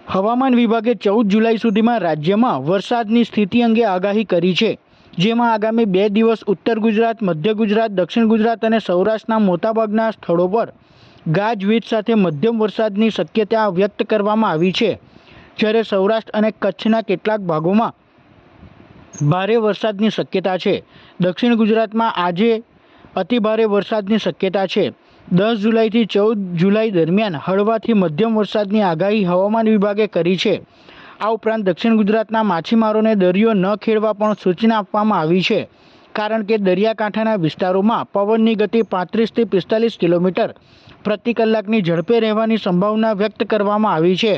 હવામાન વિભાગે 14 જુલાઈ સુધીમાં રાજ્યમાં વરસાદની સ્થિતિ અંગે આગાહી કરી છે, જેમાં આગામી 2 દિવસ ઉત્તર ગુજરાત, મધ્ય ગુજરાત, દક્ષિણ ગુજરાત અને સૌરાષ્ટ્રના મોટાભાગના સ્થળો પર ગાજવીજ સાથે મધ્યમ વરસાદની શક્યતા વ્યક્ત કરવામાં આવી છે, જ્યારે સૌરાષ્ટ્ર અને કચ્છના કેટલાક ભાગોમાં ભારે વરસાદની શક્યતા છે. દક્ષિણ ગુજરાતમાં આજે અતિભારે વરસાદની શક્યતા છે. 10 જુલાઈથી 14 જુલાઈ દરમિયાન હળવાથી મધ્યમ વરસાદની આગાહી હવામાન વિભાગે કરી છે. આ ઉપરાંત દક્ષિણ ગુજરાતના માછીમારોને દરિયો ન ખેડવા પણ સૂચના આપવામાં આવી છે, કારણ કે દરિયાકાંઠાના વિસ્તારોમાં પવનની ગતિ 35 થી 45 કિલોમીટર પ્રતિ કલાકની ઝડપે રહેવાની સંભાવના વ્યક્ત કરવામાં આવી છે.